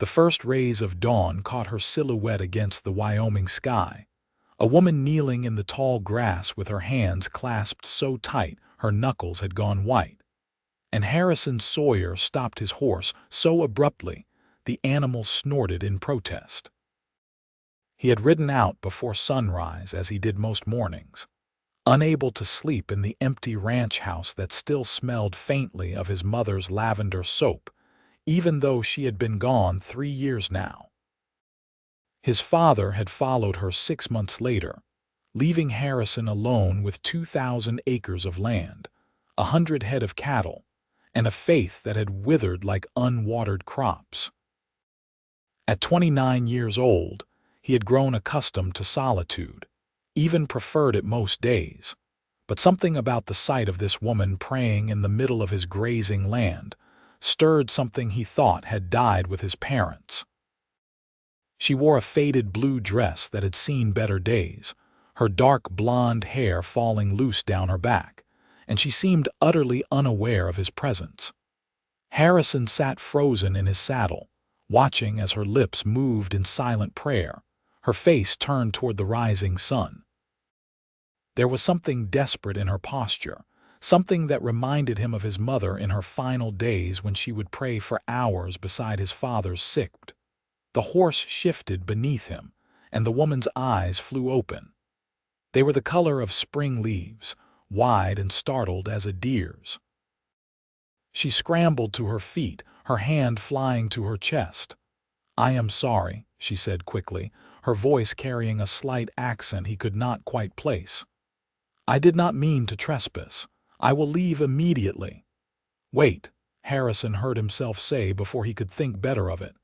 The first rays of dawn caught her silhouette against the Wyoming sky, a woman kneeling in the tall grass with her hands clasped so tight her knuckles had gone white. And Harrison Sawyer stopped his horse so abruptly the animal snorted in protest. He had ridden out before sunrise as he did most mornings, unable to sleep in the empty ranch house that still smelled faintly of his mother's lavender soap, even though she had been gone 3 years now. His father had followed her 6 months later, leaving Harrison alone with 2,000 acres of land, 100 head of cattle, and a faith that had withered like unwatered crops. At 29 years old, he had grown accustomed to solitude, even preferred it most days, but something about the sight of this woman praying in the middle of his grazing land stirred something he thought had died with his parents. She wore a faded blue dress that had seen better days, her dark blonde hair falling loose down her back, and she seemed utterly unaware of his presence. Harrison sat frozen in his saddle, watching as her lips moved in silent prayer, her face turned toward the rising sun. There was something desperate in her posture, something that reminded him of his mother in her final days when she would pray for hours beside his father's sick bed. The horse shifted beneath him, and the woman's eyes flew open. They were the color of spring leaves, wide and startled as a deer's. She scrambled to her feet, her hand flying to her chest. "I am sorry," she said quickly, her voice carrying a slight accent he could not quite place. "I did not mean to trespass. I will leave immediately." "Wait," Harrison heard himself say before he could think better of it.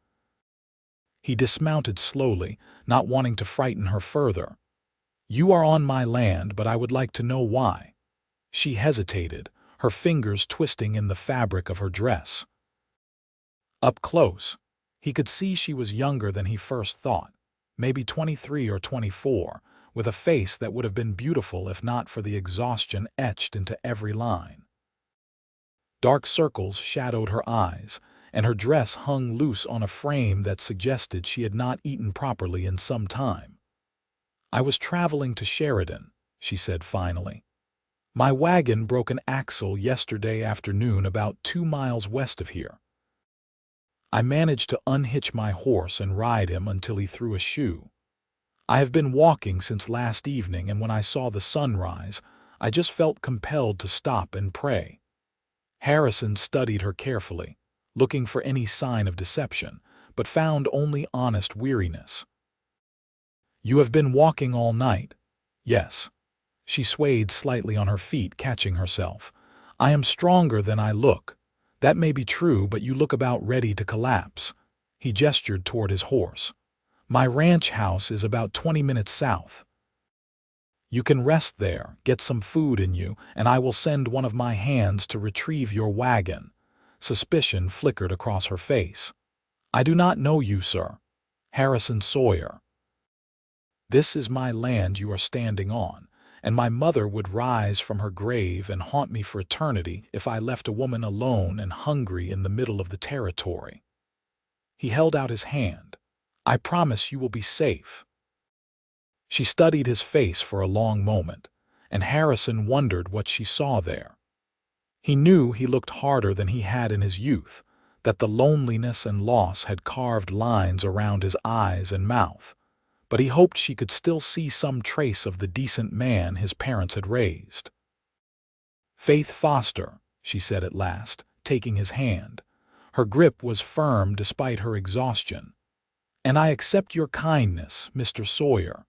He dismounted slowly, not wanting to frighten her further. "You are on my land, but I would like to know why." She hesitated, her fingers twisting in the fabric of her dress. Up close, he could see she was younger than he first thought, maybe 23 or 24, with a face that would have been beautiful if not for the exhaustion etched into every line. Dark circles shadowed her eyes, and her dress hung loose on a frame that suggested she had not eaten properly in some time. "I was traveling to Sheridan," she said finally. "My wagon broke an axle yesterday afternoon about 2 miles west of here. I managed to unhitch my horse and ride him until he threw a shoe. I have been walking since last evening, and when I saw the sunrise, I just felt compelled to stop and pray." Harrison studied her carefully, looking for any sign of deception, but found only honest weariness. "You have been walking all night?" "Yes." She swayed slightly on her feet, catching herself. "I am stronger than I look. That may be true, but you look about ready to collapse." He gestured toward his horse. "My ranch house is about 20 minutes south. You can rest there, get some food in you, and I will send one of my hands to retrieve your wagon." Suspicion flickered across her face. "I do not know you, sir." "Harrison Sawyer. This is my land you are standing on, and my mother would rise from her grave and haunt me for eternity if I left a woman alone and hungry in the middle of the territory." He held out his hand. "I promise you will be safe." She studied his face for a long moment, and Harrison wondered what she saw there. He knew he looked harder than he had in his youth, that the loneliness and loss had carved lines around his eyes and mouth, but he hoped she could still see some trace of the decent man his parents had raised. "Faith Foster," she said at last, taking his hand. Her grip was firm despite her exhaustion. "And I accept your kindness, Mr. Sawyer."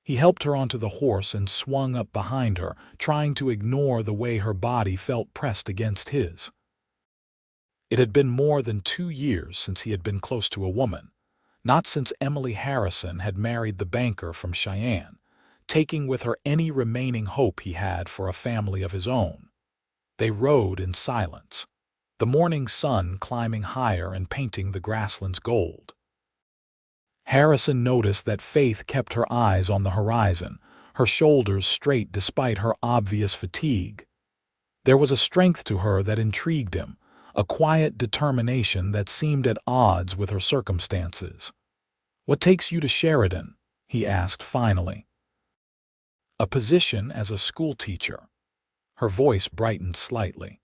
He helped her onto the horse and swung up behind her, trying to ignore the way her body felt pressed against his. It had been more than 2 years since he had been close to a woman, not since Emily Harrison had married the banker from Cheyenne, taking with her any remaining hope he had for a family of his own. They rode in silence, the morning sun climbing higher and painting the grasslands gold. Harrison noticed that Faith kept her eyes on the horizon, her shoulders straight despite her obvious fatigue. There was a strength to her that intrigued him, a quiet determination that seemed at odds with her circumstances. "What takes you to Sheridan?" he asked finally. "A position as a schoolteacher." Her voice brightened slightly.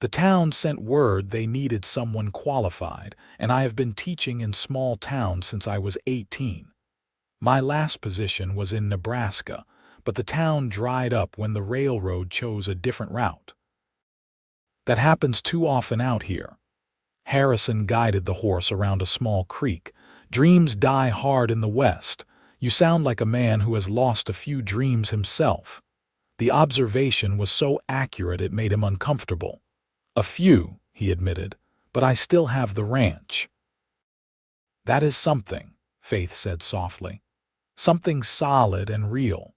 "The town sent word they needed someone qualified, and I have been teaching in small towns since I was 18. My last position was in Nebraska, but the town dried up when the railroad chose a different route. That happens too often out here." Harrison guided the horse around a small creek. "Dreams die hard in the West. You sound like a man who has lost a few dreams himself." The observation was so accurate it made him uncomfortable. "A few," he admitted, "but I still have the ranch." "That is something," Faith said softly. "Something solid and real."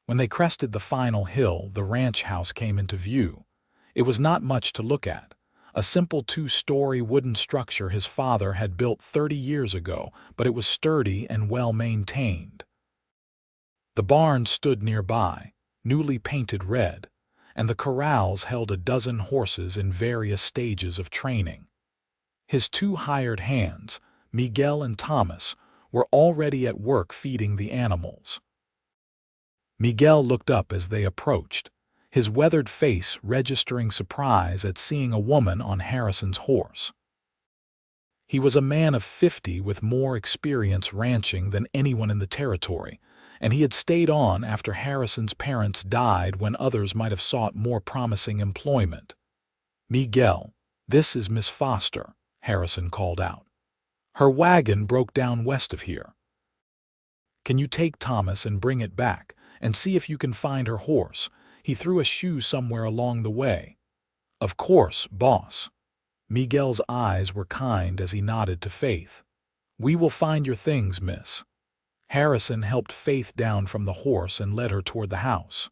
When they crested the final hill, the ranch house came into view. It was not much to look at. A simple 2-story wooden structure his father had built 30 years ago, but it was sturdy and well maintained. The barn stood nearby, newly painted red, and the corrals held a dozen horses in various stages of training. His 2 hired hands, Miguel and Thomas, were already at work feeding the animals. Miguel looked up as they approached, his weathered face registering surprise at seeing a woman on Harrison's horse. He was a man of 50 with more experience ranching than anyone in the territory, and he had stayed on after Harrison's parents died when others might have sought more promising employment. "Miguel, this is Miss Foster," Harrison called out. "Her wagon broke down west of here. Can you take Thomas and bring it back, and see if you can find her horse? He threw a shoe somewhere along the way." "Of course, boss." Miguel's eyes were kind as he nodded to Faith. "We will find your things, miss." Harrison helped Faith down from the horse and led her toward the house.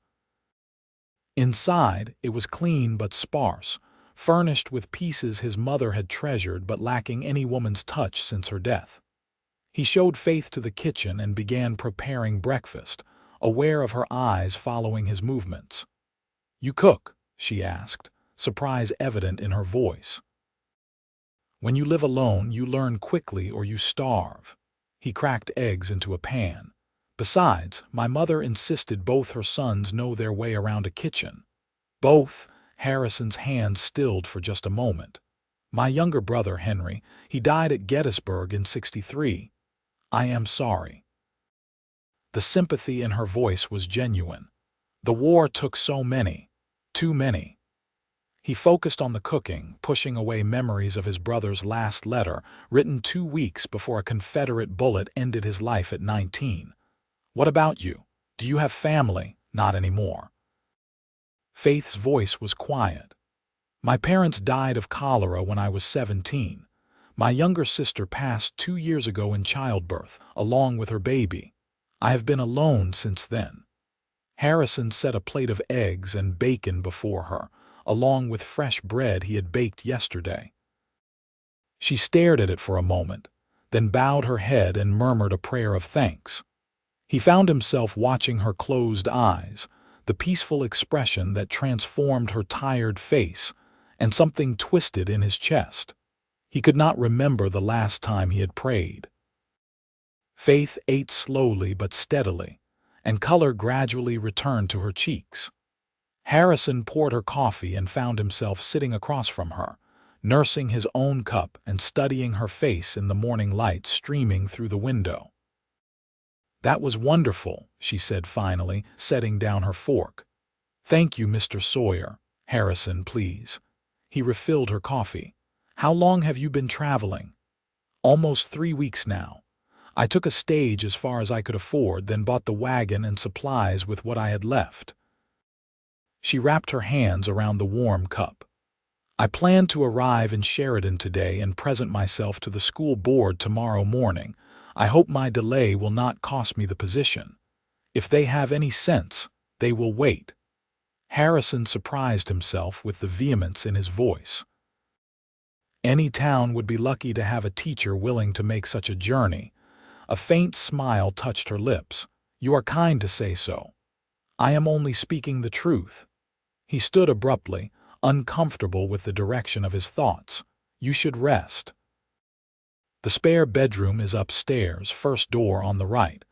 Inside, it was clean but sparse, furnished with pieces his mother had treasured but lacking any woman's touch since her death. He showed Faith to the kitchen and began preparing breakfast, aware of her eyes following his movements. "You cook?" she asked, surprise evident in her voice. "When you live alone, you learn quickly or you starve." He cracked eggs into a pan. "Besides, my mother insisted both her sons know their way around a kitchen." "Both?" Harrison's hand stilled for just a moment. "My younger brother, Henry, he died at Gettysburg in '63. I am sorry." The sympathy in her voice was genuine. "The war took so many. Too many." He focused on the cooking, pushing away memories of his brother's last letter, written 2 weeks before a Confederate bullet ended his life at 19. "What about you? Do you have family?" "Not anymore." Faith's voice was quiet. "My parents died of cholera when I was 17. My younger sister passed 2 years ago in childbirth, along with her baby. I have been alone since then." Harrison set a plate of eggs and bacon before her, along with fresh bread he had baked yesterday. She stared at it for a moment, then bowed her head and murmured a prayer of thanks. He found himself watching her closed eyes, the peaceful expression that transformed her tired face, and something twisted in his chest. He could not remember the last time he had prayed. Faith ate slowly but steadily, and color gradually returned to her cheeks. Harrison poured her coffee and found himself sitting across from her, nursing his own cup and studying her face in the morning light streaming through the window. "That was wonderful," she said finally, setting down her fork. "Thank you, Mr. Sawyer." "Harrison, please." He refilled her coffee. "How long have you been traveling?" "Almost 3 weeks now. I took a stage as far as I could afford, then bought the wagon and supplies with what I had left." She wrapped her hands around the warm cup. "I plan to arrive in Sheridan today and present myself to the school board tomorrow morning. I hope my delay will not cost me the position. If they have any sense, they will wait." Harrison surprised himself with the vehemence in his voice. Any town would be lucky to have a teacher willing to make such a journey. A faint smile touched her lips. "You are kind to say so. I am only speaking the truth." He stood abruptly, uncomfortable with the direction of his thoughts. You should rest. The spare bedroom is upstairs, first door on the right.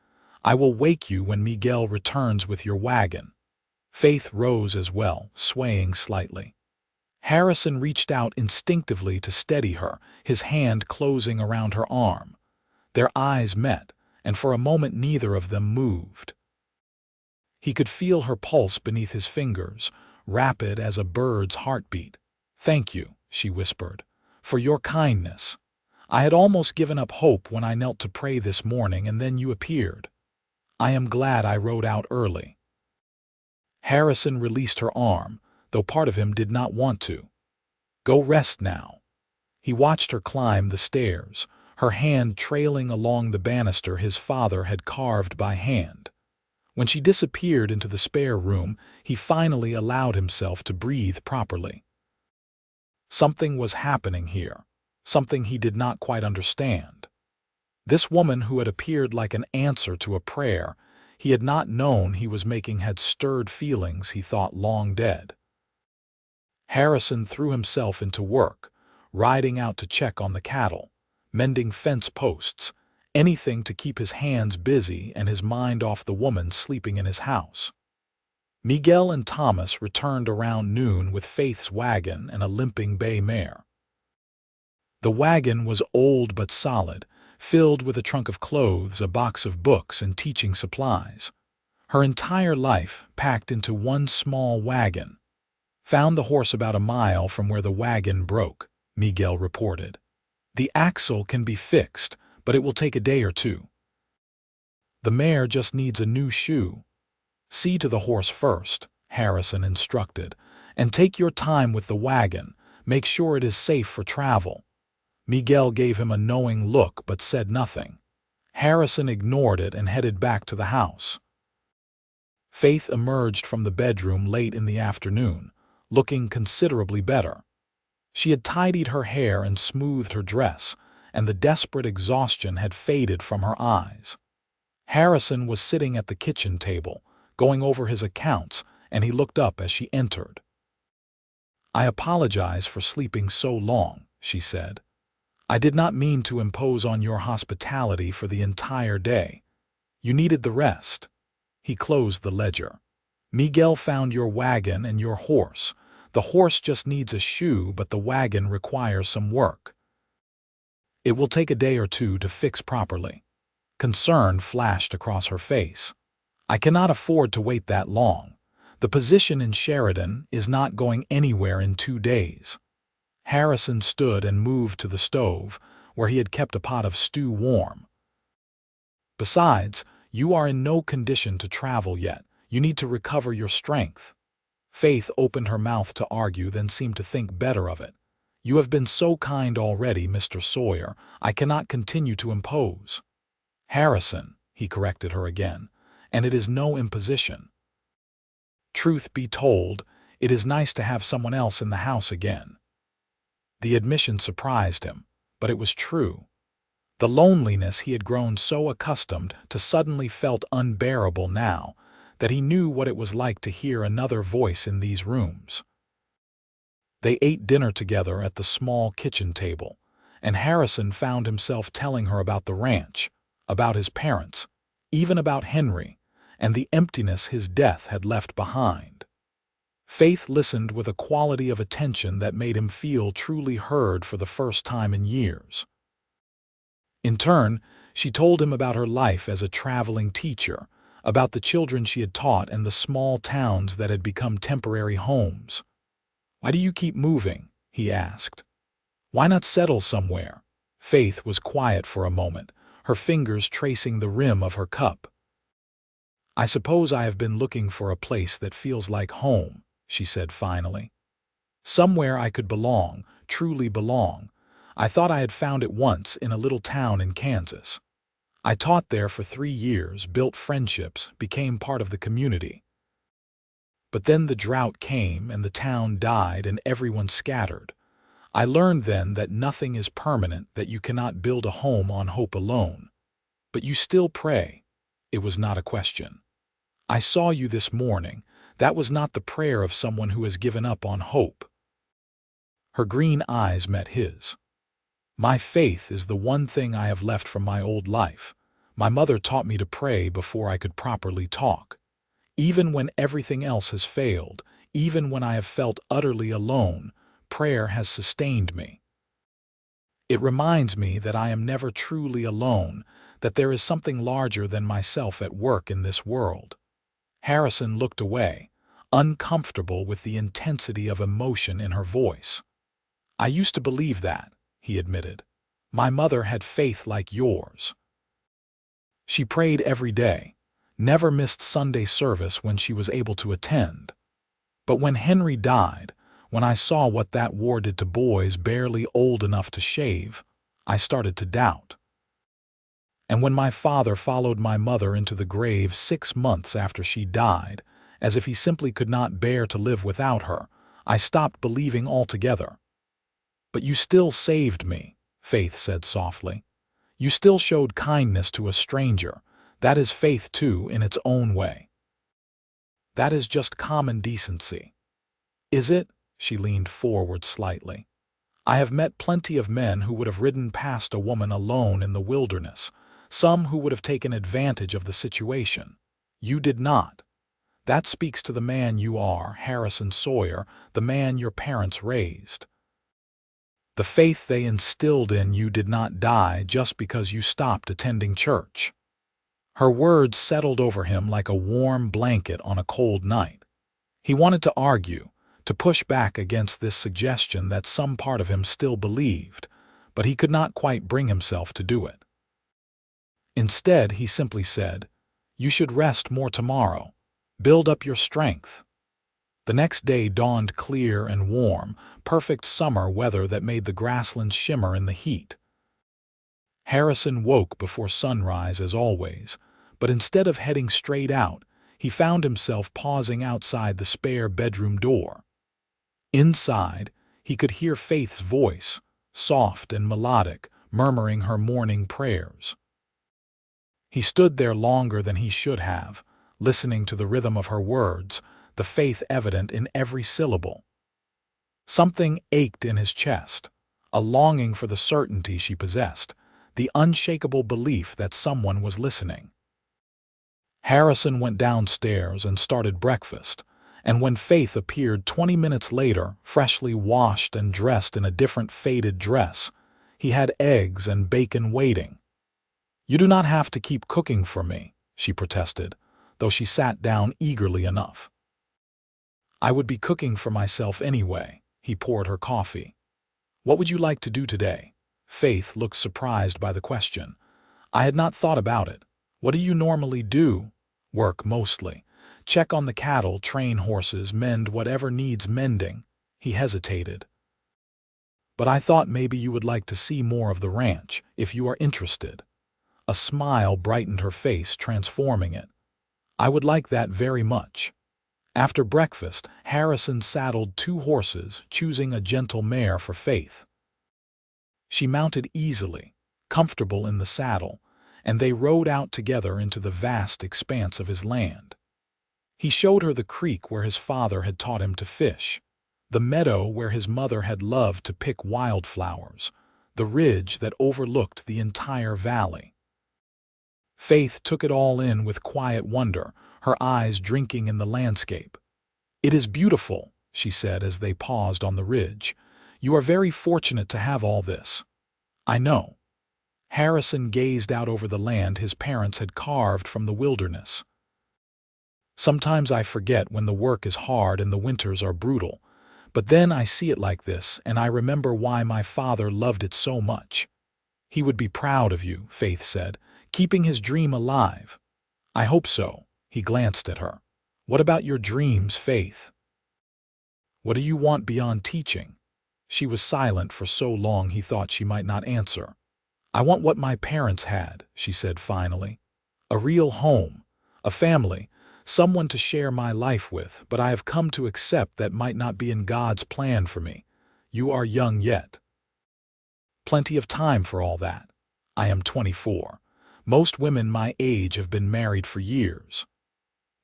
I will wake you when Miguel returns with your wagon. Faith rose as well, swaying slightly. Harrison reached out instinctively to steady her, his hand closing around her arm. Their eyes met, and for a moment neither of them moved. He could feel her pulse beneath his fingers, rapid as a bird's heartbeat. "Thank you," she whispered, "for your kindness. I had almost given up hope when I knelt to pray this morning, and then you appeared. I am glad I rode out early." Harrison released her arm, though part of him did not want to. "Go rest now." He watched her climb the stairs, her hand trailing along the banister his father had carved by hand. When she disappeared into the spare room, he finally allowed himself to breathe properly. Something was happening here, something he did not quite understand. This woman who had appeared like an answer to a prayer he had not known he was making had stirred feelings he thought long dead. Harrison threw himself into work, riding out to check on the cattle, mending fence posts, anything to keep his hands busy and his mind off the woman sleeping in his house. Miguel and Thomas returned around noon with Faith's wagon and a limping bay mare. The wagon was old but solid, filled with a trunk of clothes, a box of books, and teaching supplies. Her entire life packed into one small wagon. "Found the horse about a mile from where the wagon broke," Miguel reported. "The axle can be fixed, but it will take a day or two. The mare just needs a new shoe." "See to the horse first," Harrison instructed, "and take your time with the wagon. Make sure it is safe for travel." Miguel gave him a knowing look but said nothing. Harrison ignored it and headed back to the house. Faith emerged from the bedroom late in the afternoon, looking considerably better. She had tidied her hair and smoothed her dress, and the desperate exhaustion had faded from her eyes. Harrison was sitting at the kitchen table, going over his accounts, and he looked up as she entered. "I apologize for sleeping so long," she said. "I did not mean to impose on your hospitality for the entire day. You needed the rest." He closed the ledger. "Miguel found your wagon and your horse. The horse just needs a shoe, but the wagon requires some work. It will take a day or two to fix properly." Concern flashed across her face. "I cannot afford to wait that long. The position in Sheridan is not going anywhere in 2 days." Harrison stood and moved to the stove, where he had kept a pot of stew warm. "Besides, you are in no condition to travel yet. You need to recover your strength." Faith opened her mouth to argue, then seemed to think better of it. "You have been so kind already, Mr. Sawyer. I cannot continue to impose." "Harrison," he corrected her again, "and it is no imposition. Truth be told, it is nice to have someone else in the house again." The admission surprised him, but it was true. The loneliness he had grown so accustomed to suddenly felt unbearable now that he knew what it was like to hear another voice in these rooms. They ate dinner together at the small kitchen table, and Harrison found himself telling her about the ranch, about his parents, even about Henry, and the emptiness his death had left behind. Faith listened with a quality of attention that made him feel truly heard for the first time in years. In turn, she told him about her life as a traveling teacher, about the children she had taught and the small towns that had become temporary homes. "Why do you keep moving?" he asked. "Why not settle somewhere?" Faith was quiet for a moment, her fingers tracing the rim of her cup. "I suppose I have been looking for a place that feels like home," she said finally. "Somewhere I could belong, truly belong. I thought I had found it once in a little town in Kansas. I taught there for 3 years, built friendships, became part of the community. But then the drought came and the town died and everyone scattered. I learned then that nothing is permanent, that you cannot build a home on hope alone. But you still pray." It was not a question. "I saw you this morning. That was not the prayer of someone who has given up on hope." Her green eyes met his. My faith is the one thing I have left from my old life. My mother taught me to pray before I could properly talk. Even when everything else has failed, even when I have felt utterly alone, prayer has sustained me. It reminds me that I am never truly alone, that there is something larger than myself at work in this world. Harrison looked away, uncomfortable with the intensity of emotion in her voice. I used to believe that, he admitted. My mother had faith like yours. She prayed every day, never missed Sunday service when she was able to attend. But when Henry died, when I saw what that war did to boys barely old enough to shave, I started to doubt. And when my father followed my mother into the grave 6 months after she died, as if he simply could not bear to live without her, I stopped believing altogether. But you still saved me, Faith said softly. You still showed kindness to a stranger. That is faith too, in its own way. That is just common decency. Is it? She leaned forward slightly. I have met plenty of men who would have ridden past a woman alone in the wilderness, some who would have taken advantage of the situation. You did not. That speaks to the man you are, Harrison Sawyer, the man your parents raised. The faith they instilled in you did not die just because you stopped attending church. Her words settled over him like a warm blanket on a cold night. He wanted to argue, to push back against this suggestion that some part of him still believed, but he could not quite bring himself to do it. Instead, he simply said, "You should rest more tomorrow. Build up your strength." The next day dawned clear and warm, perfect summer weather that made the grasslands shimmer in the heat. Harrison woke before sunrise as always, but instead of heading straight out, he found himself pausing outside the spare bedroom door. Inside, he could hear Faith's voice, soft and melodic, murmuring her morning prayers. He stood there longer than he should have, listening to the rhythm of her words, the faith evident in every syllable. Something ached in his chest, a longing for the certainty she possessed, the unshakable belief that someone was listening. Harrison went downstairs and started breakfast, and when Faith appeared 20 minutes later, freshly washed and dressed in a different faded dress, he had eggs and bacon waiting. "You do not have to keep cooking for me," she protested, though she sat down eagerly enough. "I would be cooking for myself anyway," he poured her coffee. "What would you like to do today?" Faith looked surprised by the question. "I had not thought about it. What do you normally do?" "Work mostly. Check on the cattle, train horses, mend whatever needs mending." He hesitated. "But I thought maybe you would like to see more of the ranch, if you are interested." A smile brightened her face, transforming it. "I would like that very much." After breakfast, Harrison saddled 2 horses, choosing a gentle mare for Faith. She mounted easily, comfortable in the saddle, and they rode out together into the vast expanse of his land. He showed her the creek where his father had taught him to fish, the meadow where his mother had loved to pick wildflowers, the ridge that overlooked the entire valley. Faith took it all in with quiet wonder, her eyes drinking in the landscape. "It is beautiful," she said as they paused on the ridge. "You are very fortunate to have all this." "I know." Harrison gazed out over the land his parents had carved from the wilderness. "Sometimes I forget when the work is hard and the winters are brutal, but then I see it like this and I remember why my father loved it so much." "He would be proud of you," Faith said, "keeping his dream alive." "I hope so." He glanced at her. "What about your dreams, Faith? What do you want beyond teaching?" She was silent for so long he thought she might not answer. "I want what my parents had," she said finally. "A real home, a family, someone to share my life with, but I have come to accept that might not be in God's plan for me. You are young yet." "Plenty of time for all that. I am 24. Most women my age have been married for years."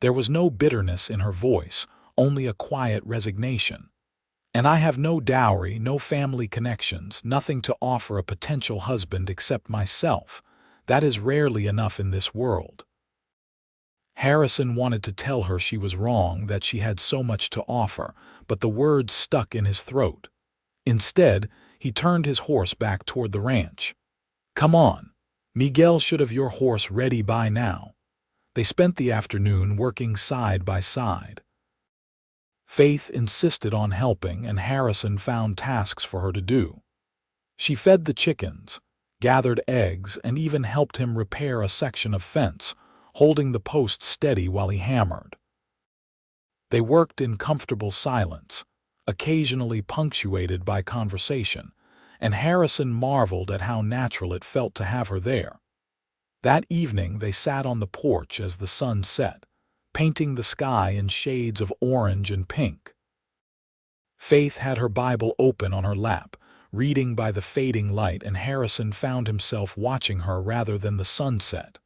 There was no bitterness in her voice, only a quiet resignation. And I have no dowry, no family connections, nothing to offer a potential husband except myself. That is rarely enough in this world. Harrison wanted to tell her she was wrong, that she had so much to offer, but the words stuck in his throat. Instead, he turned his horse back toward the ranch. Come on. Miguel should have your horse ready by now. They spent the afternoon working side by side. Faith insisted on helping, and Harrison found tasks for her to do. She fed the chickens, gathered eggs, and even helped him repair a section of fence, holding the post steady while he hammered. They worked in comfortable silence, occasionally punctuated by conversation, and Harrison marveled at how natural it felt to have her there. That evening they sat on the porch as the sun set, painting the sky in shades of orange and pink. Faith had her Bible open on her lap, reading by the fading light, and Harrison found himself watching her rather than the sunset.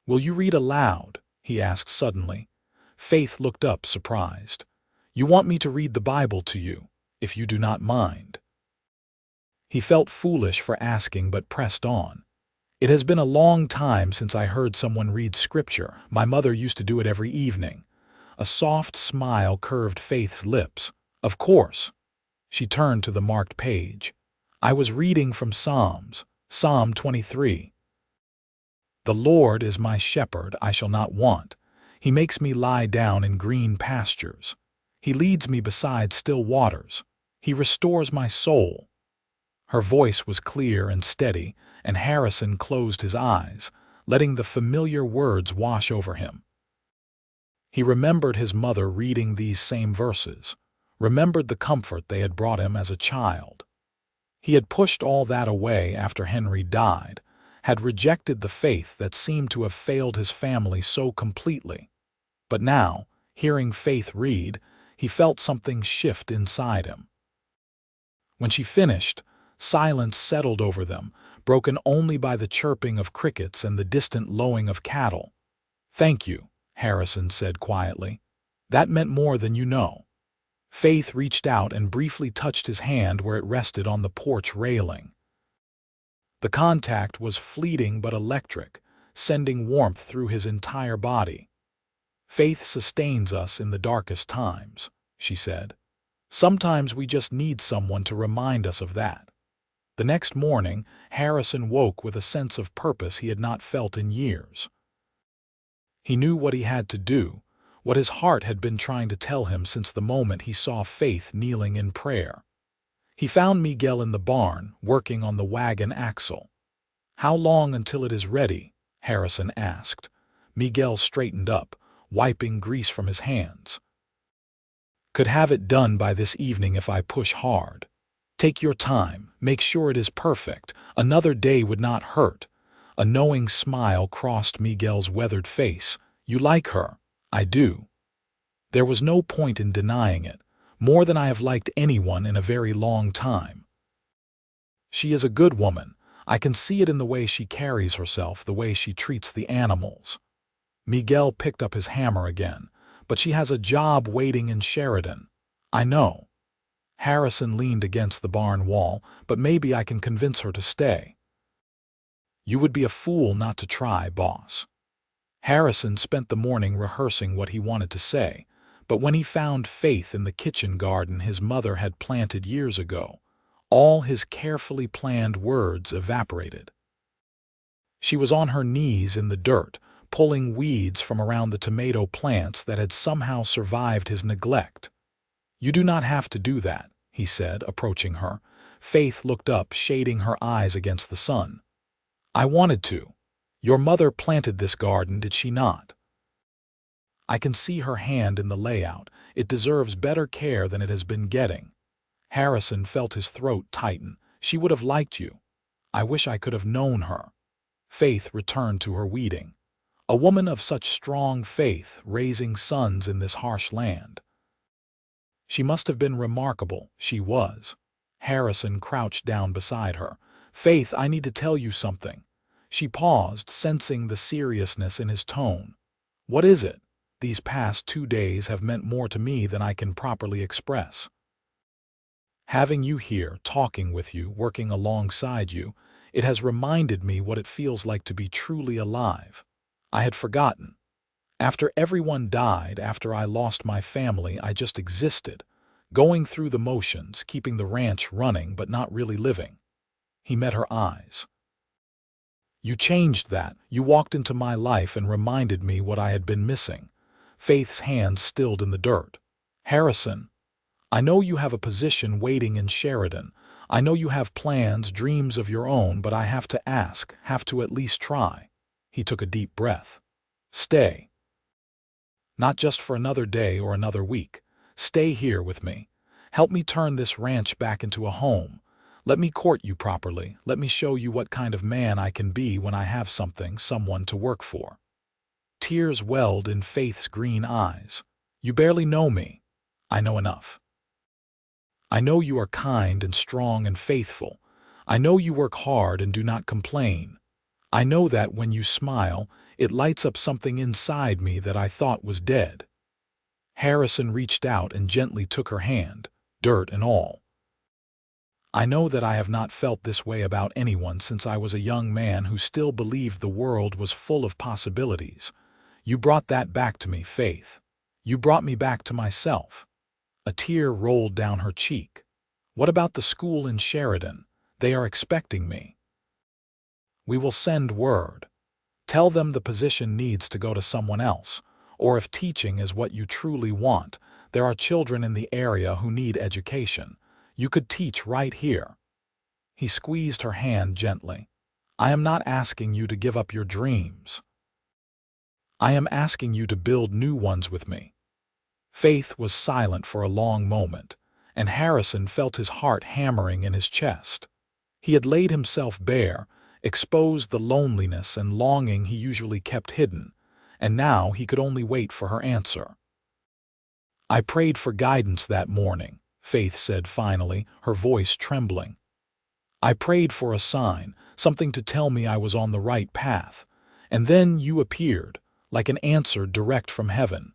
"Will you read aloud?" he asked suddenly. Faith looked up, surprised. "You want me to read the Bible to you, if you do not mind." He felt foolish for asking, but pressed on. "It has been a long time since I heard someone read scripture. My mother used to do it every evening." A soft smile curved Faith's lips. "Of course." She turned to the marked page. "I was reading from Psalms, Psalm 23. The Lord is my shepherd, I shall not want. He makes me lie down in green pastures. He leads me beside still waters. He restores my soul." Her voice was clear and steady, and Harrison closed his eyes, letting the familiar words wash over him. He remembered his mother reading these same verses, remembered the comfort they had brought him as a child. He had pushed all that away after Henry died, had rejected the faith that seemed to have failed his family so completely. But now, hearing Faith read, he felt something shift inside him. When she finished, silence settled over them, broken only by the chirping of crickets and the distant lowing of cattle. "Thank you," Harrison said quietly. "That meant more than you know." Faith reached out and briefly touched his hand where it rested on the porch railing. The contact was fleeting but electric, sending warmth through his entire body. "Faith sustains us in the darkest times," she said. "Sometimes we just need someone to remind us of that." The next morning, Harrison woke with a sense of purpose he had not felt in years. He knew what he had to do, what his heart had been trying to tell him since the moment he saw Faith kneeling in prayer. He found Miguel in the barn, working on the wagon axle. "How long until it is ready?" Harrison asked. Miguel straightened up, wiping grease from his hands. "Could have it done by this evening if I push hard. Take your time, make sure it is perfect. Another day would not hurt." A knowing smile crossed Miguel's weathered face. "You like her?" "I do." There was no point in denying it, more than I have liked anyone in a very long time. "She is a good woman. I can see it in the way she carries herself, the way she treats the animals." Miguel picked up his hammer again. "But she has a job waiting in Sheridan." "I know." Harrison leaned against the barn wall. "But maybe I can convince her to stay." "You would be a fool not to try, boss." Harrison spent the morning rehearsing what he wanted to say, but when he found Faith in the kitchen garden his mother had planted years ago, all his carefully planned words evaporated. She was on her knees in the dirt, pulling weeds from around the tomato plants that had somehow survived his neglect. "You do not have to do that," he said, approaching her. Faith looked up, shading her eyes against the sun. "I wanted to. Your mother planted this garden, did she not? I can see her hand in the layout. It deserves better care than it has been getting." Harrison felt his throat tighten. "She would have liked you. I wish I could have known her." Faith returned to her weeding. A woman of such strong faith, raising sons in this harsh land. She must have been remarkable. She was. Harrison crouched down beside her. "Faith, I need to tell you something." She paused, sensing the seriousness in his tone. "What is it? These past 2 days have meant more to me than I can properly express." Having you here, talking with you, working alongside you, it has reminded me what it feels like to be truly alive. I had forgotten. After everyone died, after I lost my family, I just existed, going through the motions, keeping the ranch running but not really living. He met her eyes. You changed that. You walked into my life and reminded me what I had been missing. Faith's hands stilled in the dirt. Harrison, I know you have a position waiting in Sheridan. I know you have plans, dreams of your own, but I have to ask, have to at least try. He took a deep breath. Stay. Not just for another day or another week. Stay here with me. Help me turn this ranch back into a home. Let me court you properly. Let me show you what kind of man I can be when I have something, someone to work for. Tears welled in Faith's green eyes. You barely know me. I know enough. I know you are kind and strong and faithful. I know you work hard and do not complain. I know that when you smile, it lights up something inside me that I thought was dead. Harrison reached out and gently took her hand, dirt and all. I know that I have not felt this way about anyone since I was a young man who still believed the world was full of possibilities. You brought that back to me, Faith. You brought me back to myself. A tear rolled down her cheek. What about the school in Sheridan? They are expecting me. We will send word. Tell them the position needs to go to someone else, or if teaching is what you truly want, there are children in the area who need education. You could teach right here. He squeezed her hand gently. I am not asking you to give up your dreams. I am asking you to build new ones with me. Faith was silent for a long moment, and Harrison felt his heart hammering in his chest. He had laid himself bare, exposed the loneliness and longing he usually kept hidden, and now he could only wait for her answer. I prayed for guidance that morning, Faith said finally, her voice trembling. I prayed for a sign, something to tell me I was on the right path, and then you appeared, like an answer direct from heaven.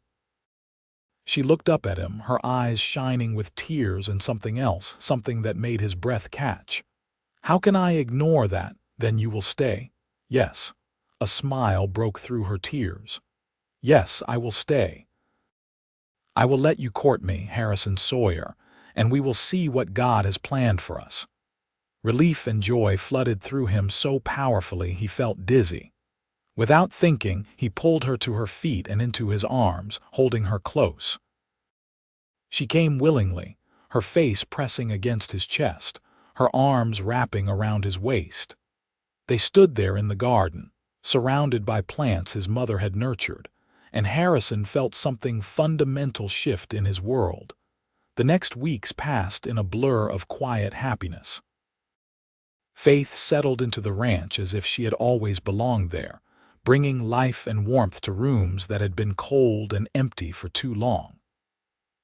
She looked up at him, her eyes shining with tears and something else, something that made his breath catch. How can I ignore that? Then you will stay? Yes. A smile broke through her tears. Yes, I will stay. I will let you court me, Harrison Sawyer, and we will see what God has planned for us. Relief and joy flooded through him so powerfully he felt dizzy. Without thinking, he pulled her to her feet and into his arms, holding her close. She came willingly, her face pressing against his chest, her arms wrapping around his waist. They stood there in the garden, surrounded by plants his mother had nurtured, and Harrison felt something fundamental shift in his world. The next weeks passed in a blur of quiet happiness. Faith settled into the ranch as if she had always belonged there, bringing life and warmth to rooms that had been cold and empty for too long.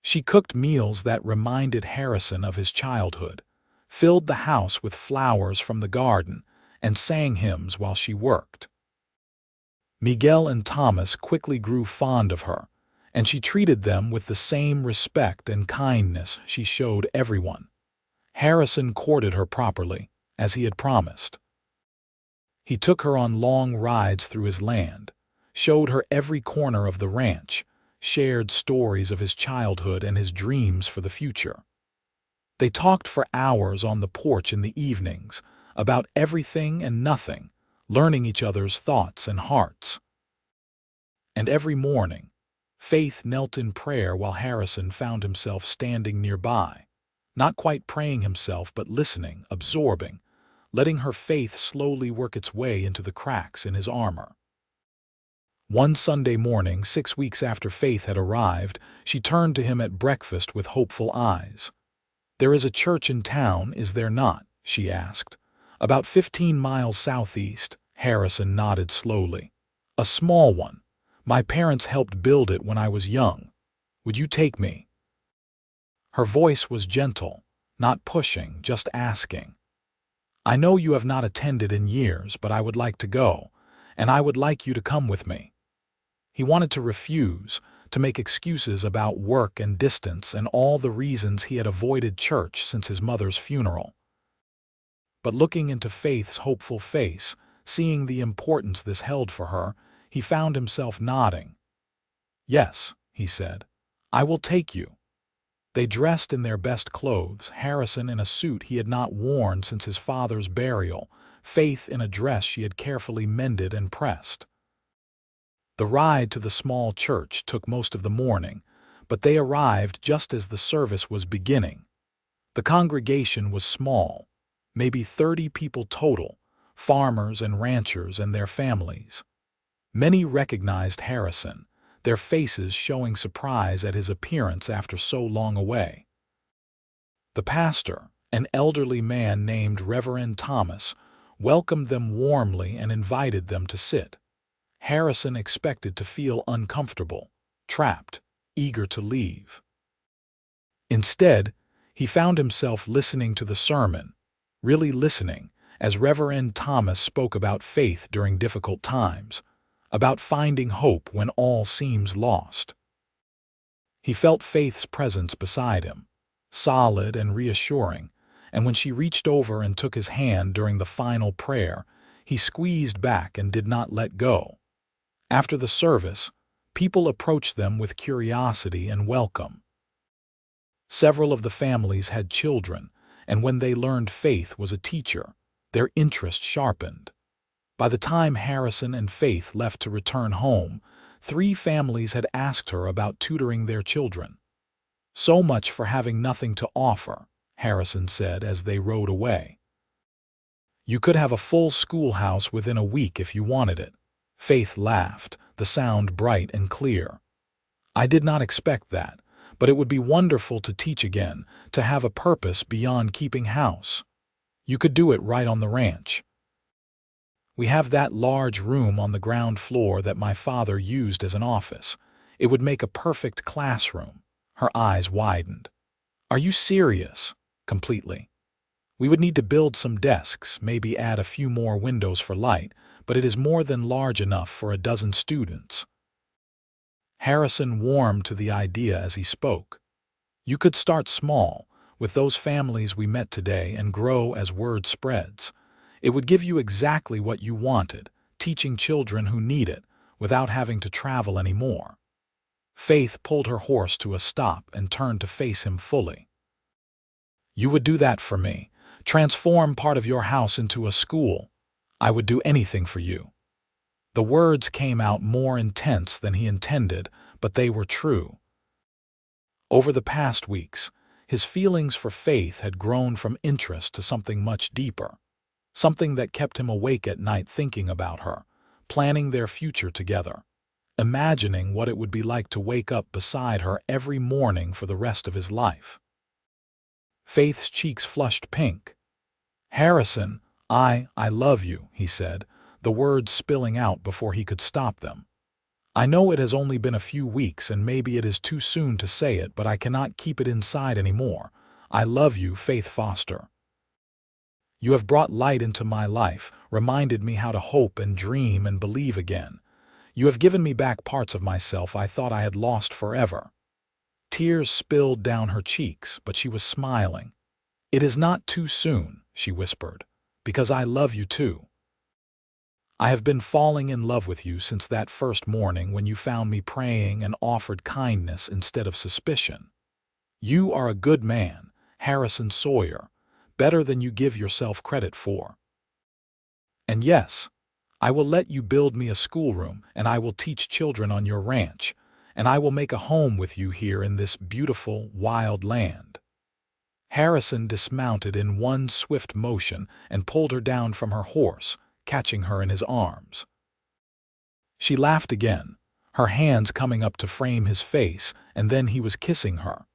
She cooked meals that reminded Harrison of his childhood, filled the house with flowers from the garden, and sang hymns while she worked. Miguel and Thomas quickly grew fond of her, and she treated them with the same respect and kindness she showed everyone. Harrison courted her properly, as he had promised. He took her on long rides through his land, showed her every corner of the ranch, shared stories of his childhood and his dreams for the future. They talked for hours on the porch in the evenings, about everything and nothing, learning each other's thoughts and hearts. And every morning, Faith knelt in prayer while Harrison found himself standing nearby, not quite praying himself but listening, absorbing, letting her faith slowly work its way into the cracks in his armor. One Sunday morning, 6 weeks after Faith had arrived, she turned to him at breakfast with hopeful eyes. "There is a church in town, is there not?" she asked. "About 15 miles southeast," Harrison nodded slowly. "A small one. My parents helped build it when I was young. Would you take me?" Her voice was gentle, not pushing, just asking. "I know you have not attended in years, but I would like to go, and I would like you to come with me." He wanted to refuse, to make excuses about work and distance and all the reasons he had avoided church since his mother's funeral. But looking into Faith's hopeful face, seeing the importance this held for her, he found himself nodding. "Yes," he said, "I will take you." They dressed in their best clothes, Harrison in a suit he had not worn since his father's burial, Faith in a dress she had carefully mended and pressed. The ride to the small church took most of the morning, but they arrived just as the service was beginning. The congregation was small, maybe 30 people total, farmers and ranchers and their families. Many recognized Harrison, their faces showing surprise at his appearance after so long away. The pastor, an elderly man named Reverend Thomas, welcomed them warmly and invited them to sit. Harrison expected to feel uncomfortable, trapped, eager to leave. Instead, he found himself listening to the sermon, really listening, as Reverend Thomas spoke about faith during difficult times, about finding hope when all seems lost. He felt Faith's presence beside him, solid and reassuring, and when she reached over and took his hand during the final prayer, he squeezed back and did not let go. After the service, people approached them with curiosity and welcome. Several of the families had children, and when they learned Faith was a teacher, their interest sharpened. By the time Harrison and Faith left to return home, 3 families had asked her about tutoring their children. "So much for having nothing to offer," Harrison said as they rode away. "You could have a full schoolhouse within a week if you wanted it." Faith laughed, the sound bright and clear. "I did not expect that, but it would be wonderful to teach again, to have a purpose beyond keeping house. You could do it right on the ranch. We have that large room on the ground floor that my father used as an office. It would make a perfect classroom." Her eyes widened. "Are you serious?" "Completely. We would need to build some desks, maybe add a few more windows for light, but it is more than large enough for a dozen students." Harrison warmed to the idea as he spoke. "You could start small, with those families we met today, and grow as word spreads. It would give you exactly what you wanted, teaching children who need it, without having to travel anymore." Faith pulled her horse to a stop and turned to face him fully. "You would do that for me, transform part of your house into a school. I would do anything for you." The words came out more intense than he intended, but they were true. Over the past weeks, his feelings for Faith had grown from interest to something much deeper, something that kept him awake at night thinking about her, planning their future together, imagining what it would be like to wake up beside her every morning for the rest of his life. Faith's cheeks flushed pink. "Harrison, I love you," he said, the words spilling out before he could stop them. "I know it has only been a few weeks and maybe it is too soon to say it, but I cannot keep it inside anymore. I love you, Faith Foster. You have brought light into my life, reminded me how to hope and dream and believe again. You have given me back parts of myself I thought I had lost forever." Tears spilled down her cheeks, but she was smiling. "It is not too soon," she whispered, "because I love you too. I have been falling in love with you since that first morning when you found me praying and offered kindness instead of suspicion. You are a good man, Harrison Sawyer, better than you give yourself credit for. And yes, I will let you build me a schoolroom, and I will teach children on your ranch, and I will make a home with you here in this beautiful, wild land." Harrison dismounted in one swift motion and pulled her down from her horse, catching her in his arms. She laughed again, her hands coming up to frame his face, and then he was kissing her.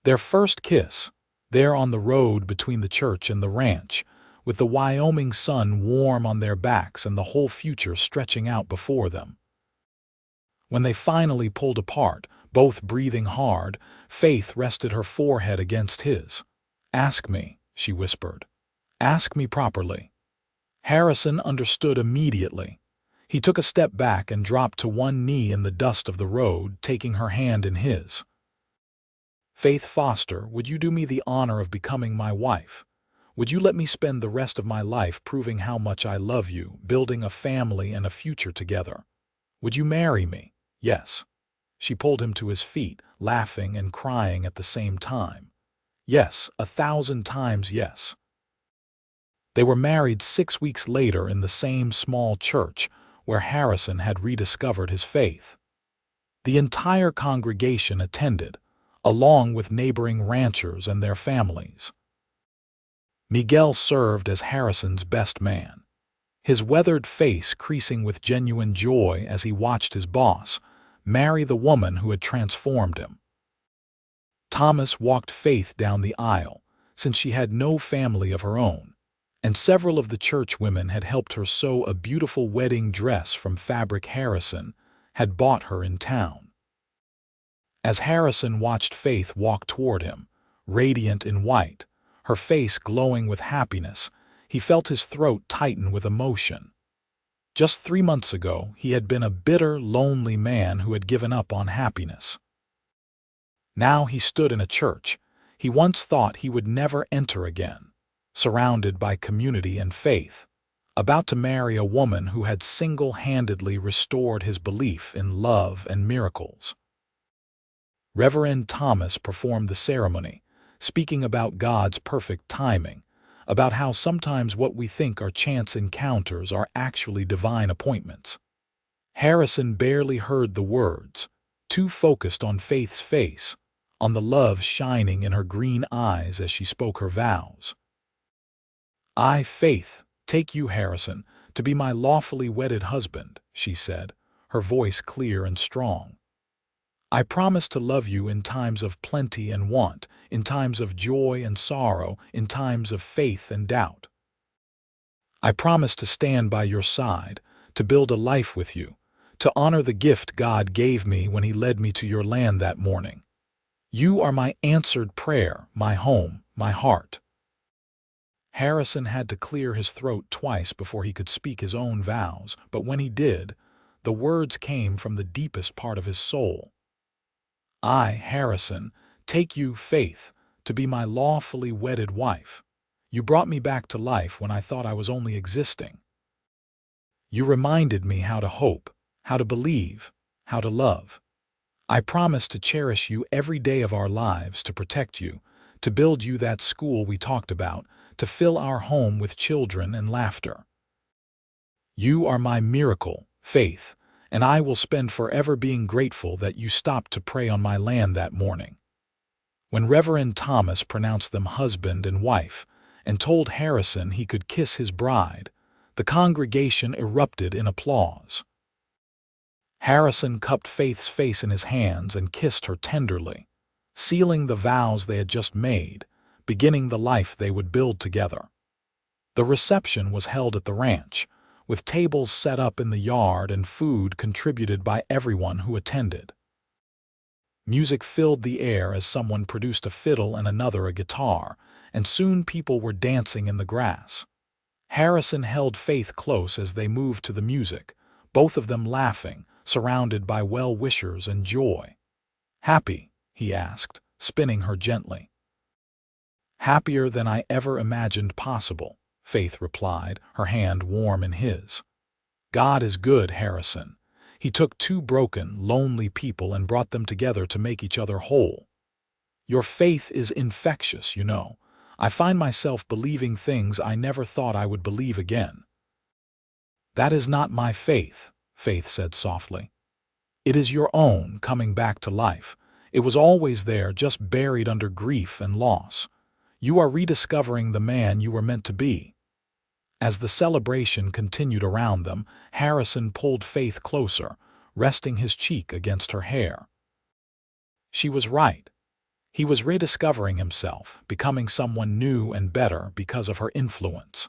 Their first kiss, there on the road between the church and the ranch, with the Wyoming sun warm on their backs and the whole future stretching out before them. When they finally pulled apart, both breathing hard, Faith rested her forehead against his. "Ask me," she whispered. "Ask me properly." Harrison understood immediately. He took a step back and dropped to one knee in the dust of the road, taking her hand in his. "Faith Foster, would you do me the honor of becoming my wife? Would you let me spend the rest of my life proving how much I love you, building a family and a future together? Would you marry me?" "Yes." She pulled him to his feet, laughing and crying at the same time. "Yes, 1,000 times yes." They were married 6 weeks later in the same small church where Harrison had rediscovered his faith. The entire congregation attended, along with neighboring ranchers and their families. Miguel served as Harrison's best man, his weathered face creasing with genuine joy as he watched his boss marry the woman who had transformed him. Thomas walked Faith down the aisle, since she had no family of her own, and several of the church women had helped her sew a beautiful wedding dress from fabric Harrison had bought her in town. As Harrison watched Faith walk toward him, radiant in white, her face glowing with happiness, he felt his throat tighten with emotion. Just 3 months ago, he had been a bitter, lonely man who had given up on happiness. Now he stood in a church he once thought he would never enter again, surrounded by community and faith, about to marry a woman who had single-handedly restored his belief in love and miracles. Reverend Thomas performed the ceremony, speaking about God's perfect timing, about how sometimes what we think are chance encounters are actually divine appointments. Harrison barely heard the words, too focused on Faith's face, on the love shining in her green eyes as she spoke her vows. "I, Faith, take you, Harrison, to be my lawfully wedded husband," she said, her voice clear and strong. "I promise to love you in times of plenty and want, in times of joy and sorrow, in times of faith and doubt. I promise to stand by your side, to build a life with you, to honor the gift God gave me when He led me to your land that morning. You are my answered prayer, my home, my heart." Harrison had to clear his throat twice before he could speak his own vows, but when he did, the words came from the deepest part of his soul. "I, Harrison, take you, Faith, to be my lawfully wedded wife. You brought me back to life when I thought I was only existing. You reminded me how to hope, how to believe, how to love. I promise to cherish you every day of our lives, to protect you, to build you that school we talked about, to fill our home with children and laughter. You are my miracle, Faith, and I will spend forever being grateful that you stopped to pray on my land that morning." When Reverend Thomas pronounced them husband and wife and told Harrison he could kiss his bride, the congregation erupted in applause. Harrison cupped Faith's face in his hands and kissed her tenderly, sealing the vows they had just made, beginning the life they would build together. The reception was held at the ranch, with tables set up in the yard and food contributed by everyone who attended. Music filled the air as someone produced a fiddle and another a guitar, and soon people were dancing in the grass. Harrison held Faith close as they moved to the music, both of them laughing, surrounded by well-wishers and joy. "Happy?" he asked, spinning her gently. "Happier than I ever imagined possible," Faith replied, her hand warm in his. "God is good, Harrison. He took 2 broken, lonely people and brought them together to make each other whole. Your faith is infectious, you know. I find myself believing things I never thought I would believe again." "That is not my faith," Faith said softly. "It is your own coming back to life. It was always there, just buried under grief and loss. You are rediscovering the man you were meant to be." As the celebration continued around them, Harrison pulled Faith closer, resting his cheek against her hair. She was right. He was rediscovering himself, becoming someone new and better because of her influence.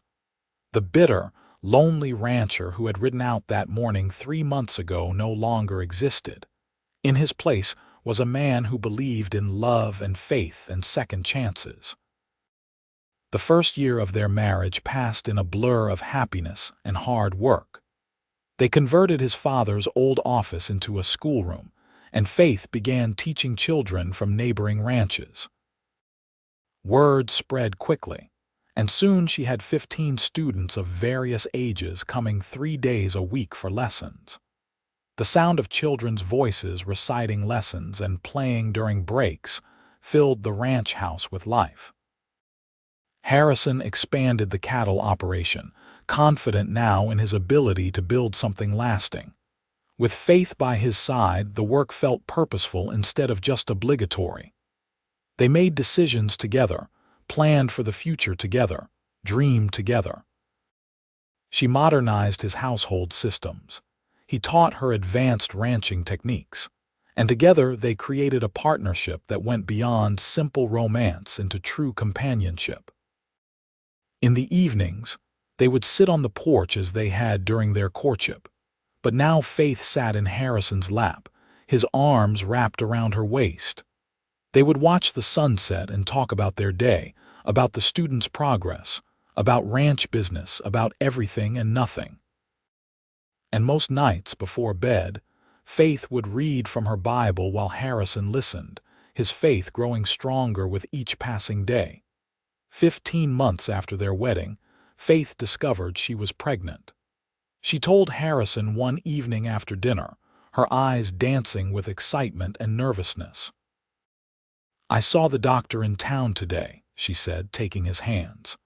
The bitter, lonely rancher who had ridden out that morning 3 months ago no longer existed. In his place was a man who believed in love and faith and second chances. The first year of their marriage passed in a blur of happiness and hard work. They converted his father's old office into a schoolroom, and Faith began teaching children from neighboring ranches. Word spread quickly, and soon she had 15 students of various ages coming 3 days a week for lessons. The sound of children's voices reciting lessons and playing during breaks filled the ranch house with life. Harrison expanded the cattle operation, confident now in his ability to build something lasting. With Faith by his side, the work felt purposeful instead of just obligatory. They made decisions together, planned for the future together, dreamed together. She modernized his household systems. He taught her advanced ranching techniques, and together they created a partnership that went beyond simple romance into true companionship. In the evenings, they would sit on the porch as they had during their courtship, but now Faith sat in Harrison's lap, his arms wrapped around her waist. They would watch the sunset and talk about their day, about the students' progress, about ranch business, about everything and nothing. And most nights before bed, Faith would read from her Bible while Harrison listened, his faith growing stronger with each passing day. 15 months after their wedding, Faith discovered she was pregnant. She told Harrison one evening after dinner, her eyes dancing with excitement and nervousness. "I saw the doctor in town today," she said, taking his hands.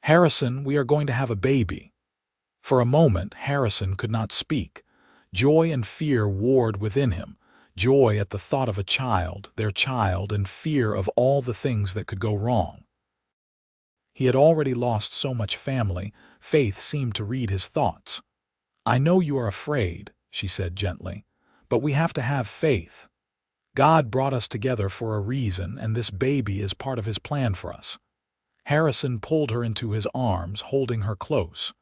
"Harrison, we are going to have a baby." For a moment, Harrison could not speak. Joy and fear warred within him, joy at the thought of a child, their child, and fear of all the things that could go wrong. He had already lost so much family. Faith seemed to read his thoughts. "I know you are afraid," she said gently, "but we have to have faith. God brought us together for a reason, and this baby is part of his plan for us." Harrison pulled her into his arms, holding her close.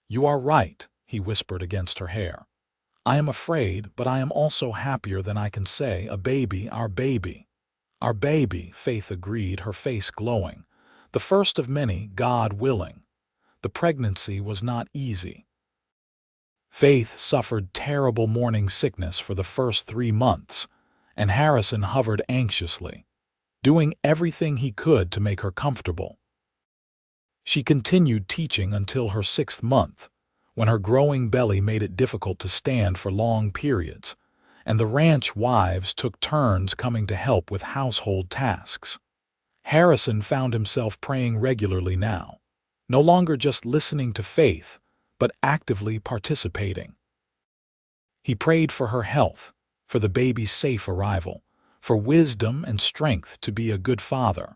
"You are right," he whispered against her hair. "I am afraid, but I am also happier than I can say. A baby, our baby." "Our baby," Faith agreed, her face glowing. "The first of many, God willing." The pregnancy was not easy. Faith suffered terrible morning sickness for the first 3 months, and Harrison hovered anxiously, doing everything he could to make her comfortable. She continued teaching until her 6th month, when her growing belly made it difficult to stand for long periods, and the ranch wives took turns coming to help with household tasks. Harrison found himself praying regularly now, no longer just listening to Faith, but actively participating. He prayed for her health, for the baby's safe arrival, for wisdom and strength to be a good father.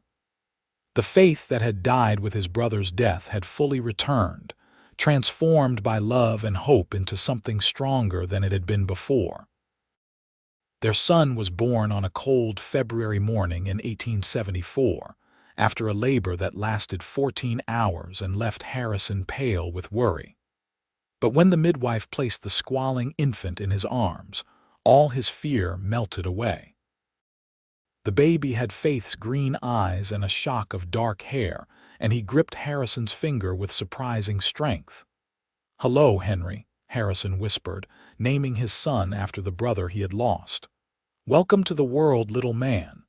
The faith that had died with his brother's death had fully returned, transformed by love and hope into something stronger than it had been before. Their son was born on a cold February morning in 1874, after a labor that lasted 14 hours and left Harrison pale with worry. But when the midwife placed the squalling infant in his arms, all his fear melted away. The baby had Faith's green eyes and a shock of dark hair, and he gripped Harrison's finger with surprising strength. "Hello, Henry," Harrison whispered, naming his son after the brother he had lost. "Welcome to the world, little man."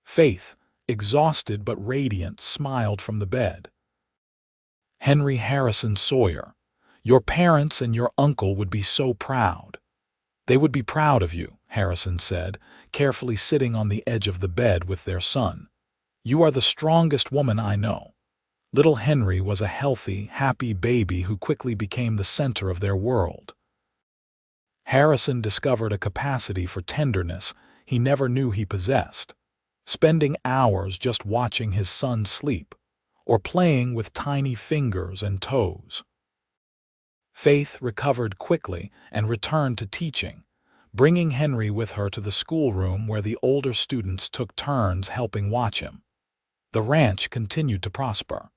Faith, exhausted but radiant, smiled from the bed. "Henry Harrison Sawyer, your parents and your uncle would be so proud." "They would be proud of you," Harrison said, carefully sitting on the edge of the bed with their son. "You are the strongest woman I know." Little Henry was a healthy, happy baby who quickly became the center of their world. Harrison discovered a capacity for tenderness he never knew he possessed, spending hours just watching his son sleep, or playing with tiny fingers and toes. Faith recovered quickly and returned to teaching, bringing Henry with her to the schoolroom where the older students took turns helping watch him. The ranch continued to prosper.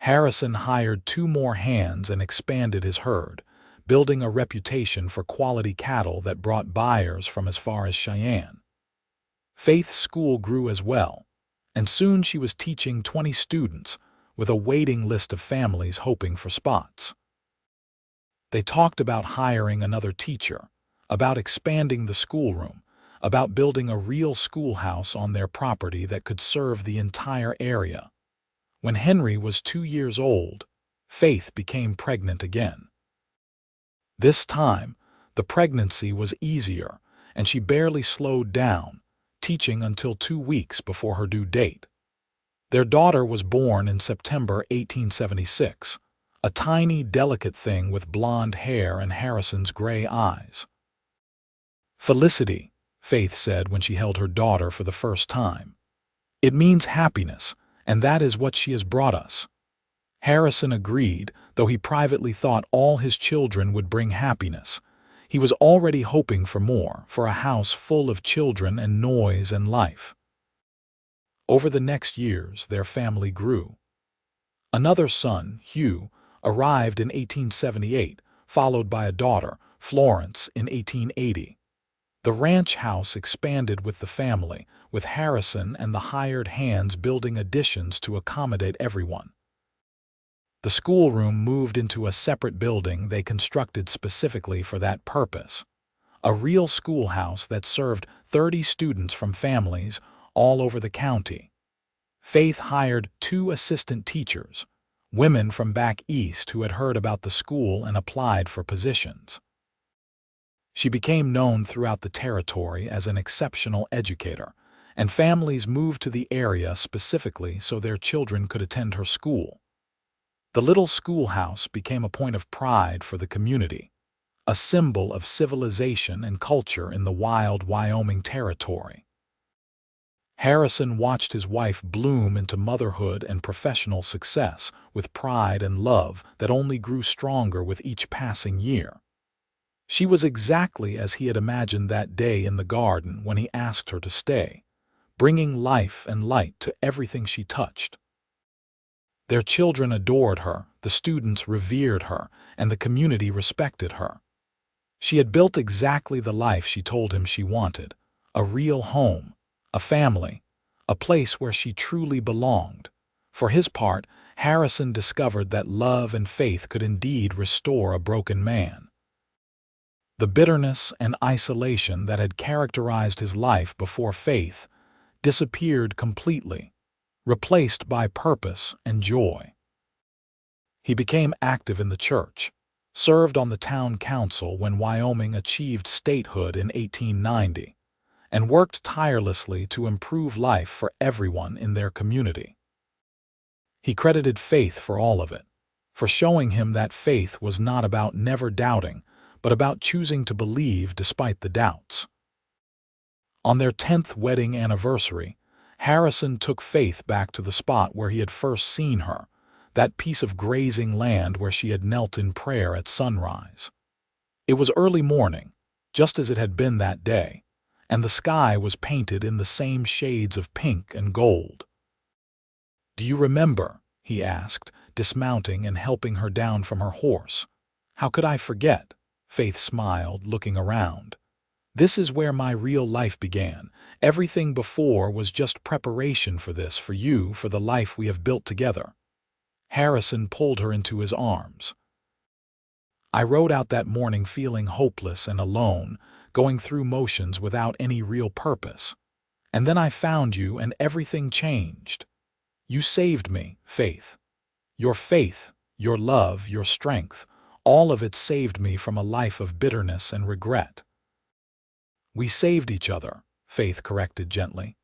Harrison hired 2 more hands and expanded his herd, building a reputation for quality cattle that brought buyers from as far as Cheyenne. Faith's school grew as well, and soon she was teaching 20 students, with a waiting list of families hoping for spots. They talked about hiring another teacher, about expanding the schoolroom, about building a real schoolhouse on their property that could serve the entire area. When Henry was 2 years old, Faith became pregnant again. This time, the pregnancy was easier, and she barely slowed down, teaching until 2 weeks before her due date. Their daughter was born in September 1876, a tiny, delicate thing with blonde hair and Harrison's gray eyes. "Felicity," Faith said when she held her daughter for the first time. "It means happiness, and that is what she has brought us." Harrison agreed, though he privately thought all his children would bring happiness. He was already hoping for more, for a house full of children and noise and life. Over the next years, their family grew. Another son, Hugh, arrived in 1878, followed by a daughter, Florence, in 1880. The ranch house expanded with the family, with Harrison and the hired hands building additions to accommodate everyone. The schoolroom moved into a separate building they constructed specifically for that purpose, a real schoolhouse that served 30 students from families all over the county. Faith hired 2 assistant teachers, women from back east who had heard about the school and applied for positions. She became known throughout the territory as an exceptional educator, and families moved to the area specifically so their children could attend her school. The little schoolhouse became a point of pride for the community, a symbol of civilization and culture in the wild Wyoming territory. Harrison watched his wife bloom into motherhood and professional success with pride and love that only grew stronger with each passing year. She was exactly as he had imagined that day in the garden when he asked her to stay, bringing life and light to everything she touched. Their children adored her, the students revered her, and the community respected her. She had built exactly the life she told him she wanted, a real home, a family, a place where she truly belonged. For his part, Harrison discovered that love and faith could indeed restore a broken man. The bitterness and isolation that had characterized his life before Faith disappeared completely, replaced by purpose and joy. He became active in the church, served on the town council when Wyoming achieved statehood in 1890, and worked tirelessly to improve life for everyone in their community. He credited Faith for all of it, for showing him that faith was not about never doubting, but about choosing to believe despite the doubts. On their 10th wedding anniversary, Harrison took Faith back to the spot where he had first seen her, that piece of grazing land where she had knelt in prayer at sunrise. It was early morning, just as it had been that day, and the sky was painted in the same shades of pink and gold. "Do you remember?" he asked, dismounting and helping her down from her horse. "How could I forget?" Faith smiled, looking around. "This is where my real life began. Everything before was just preparation for this, for you, for the life we have built together." Harrison pulled her into his arms. "I rode out that morning feeling hopeless and alone, going through motions without any real purpose. And then I found you and everything changed. You saved me, Faith. Your faith, your love, your strength, all of it saved me from a life of bitterness and regret." "We saved each other," Faith corrected gently.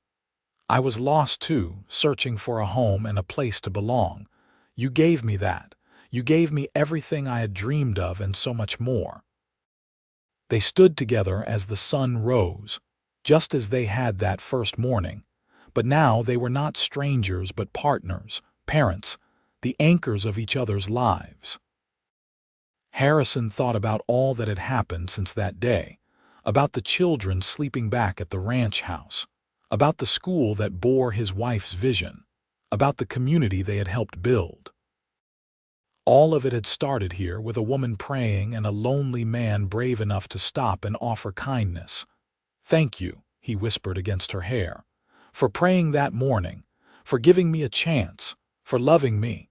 "I was lost too, searching for a home and a place to belong. You gave me that. You gave me everything I had dreamed of and so much more." They stood together as the sun rose, just as they had that first morning, but now they were not strangers but partners, parents, the anchors of each other's lives. Harrison thought about all that had happened since that day, about the children sleeping back at the ranch house, about the school that bore his wife's vision, about the community they had helped build. All of it had started here with a woman praying and a lonely man brave enough to stop and offer kindness. "Thank you," he whispered against her hair, "for praying that morning, for giving me a chance, for loving me."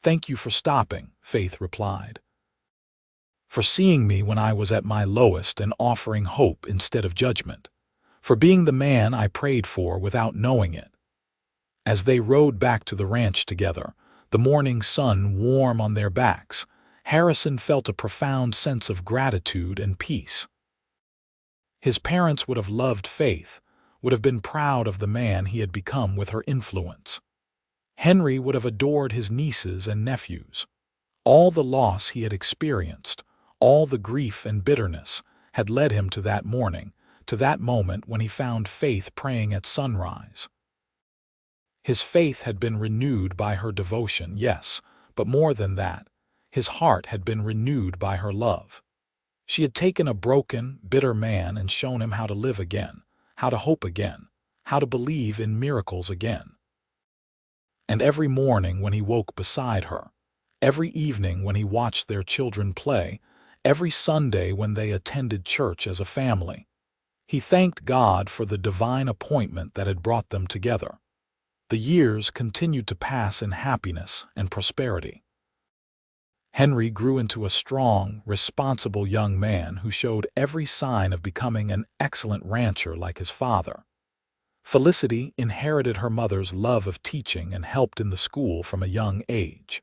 "Thank you for stopping," Faith replied. for seeing me when I was at my lowest and offering hope instead of judgment, for being the man I prayed for without knowing it. As they rode back to the ranch together, the morning sun warm on their backs, Harrison felt a profound sense of gratitude and peace. His parents would have loved Faith, would have been proud of the man he had become with her influence. Henry would have adored his nieces and nephews. All the loss he had experienced, all the grief and bitterness, had led him to that morning, to that moment when he found Faith praying at sunrise. His faith had been renewed by her devotion, yes, but more than that, his heart had been renewed by her love. She had taken a broken, bitter man and shown him how to live again, how to hope again, how to believe in miracles again. And every morning when he woke beside her, every evening when he watched their children play, every Sunday when they attended church as a family, he thanked God for the divine appointment that had brought them together. The years continued to pass in happiness and prosperity. Henry grew into a strong, responsible young man who showed every sign of becoming an excellent rancher like his father. Felicity inherited her mother's love of teaching and helped in the school from a young age.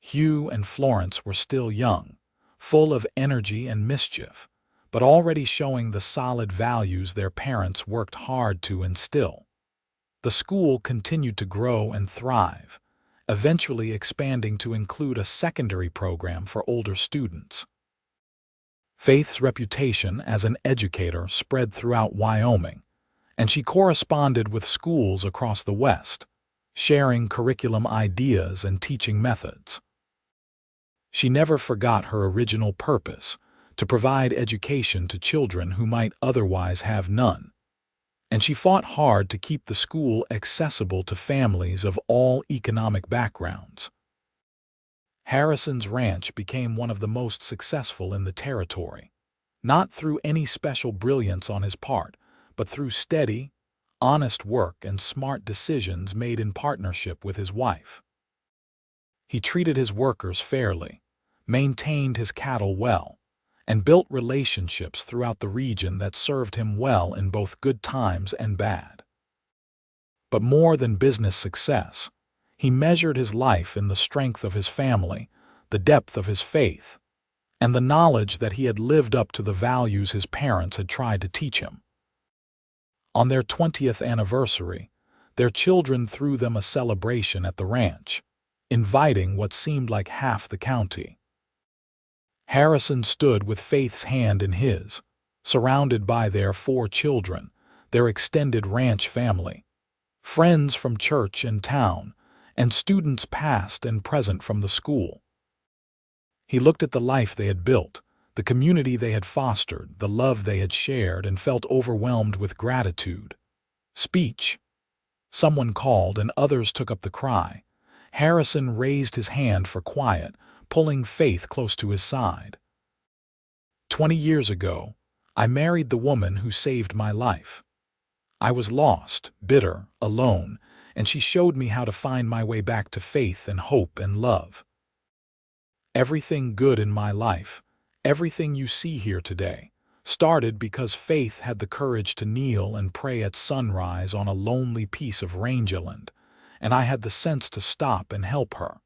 Hugh and Florence were still young, full of energy and mischief, but already showing the solid values their parents worked hard to instill. The school continued to grow and thrive, eventually expanding to include a secondary program for older students. Faith's reputation as an educator spread throughout Wyoming, and she corresponded with schools across the West, sharing curriculum ideas and teaching methods. She never forgot her original purpose, to provide education to children who might otherwise have none. And she fought hard to keep the school accessible to families of all economic backgrounds. Harrison's ranch became one of the most successful in the territory, not through any special brilliance on his part, but through steady, honest work and smart decisions made in partnership with his wife. He treated his workers fairly, maintained his cattle well, and built relationships throughout the region that served him well in both good times and bad. But more than business success, he measured his life in the strength of his family, the depth of his faith, and the knowledge that he had lived up to the values his parents had tried to teach him. On their 20th anniversary, their children threw them a celebration at the ranch, inviting what seemed like half the county. Harrison stood with Faith's hand in his, surrounded by their 4 children, their extended ranch family, friends from church and town, and students past and present from the school. He looked at the life they had built, the community they had fostered, the love they had shared, and felt overwhelmed with gratitude. Speech. Someone called, and others took up the cry. Harrison raised his hand for quiet, pulling Faith close to his side. 20 years ago, I married the woman who saved my life. I was lost, bitter, alone, and she showed me how to find my way back to faith and hope and love. Everything good in my life, everything you see here today, started because Faith had the courage to kneel and pray at sunrise on a lonely piece of rangeland, and I had the sense to stop and help her.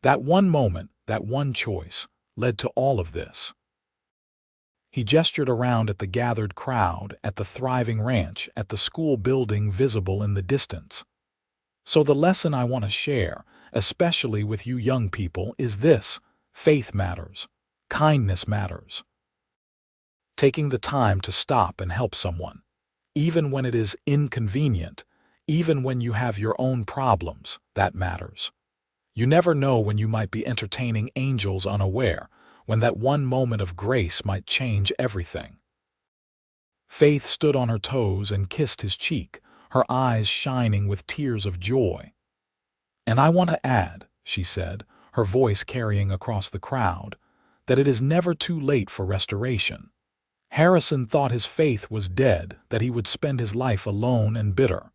That one moment, that one choice, led to all of this. He gestured around at the gathered crowd, at the thriving ranch, at the school building visible in the distance. So the lesson I want to share, especially with you young people, is this: faith matters. Kindness matters. Taking the time to stop and help someone, even when it is inconvenient, even when you have your own problems, that matters. You never know when you might be entertaining angels unaware, when that one moment of grace might change everything. Faith stood on her toes and kissed his cheek, her eyes shining with tears of joy. "And I want to add," she said, her voice carrying across the crowd, "that it is never too late for restoration." Harrison thought his faith was dead, that he would spend his life alone and bitter.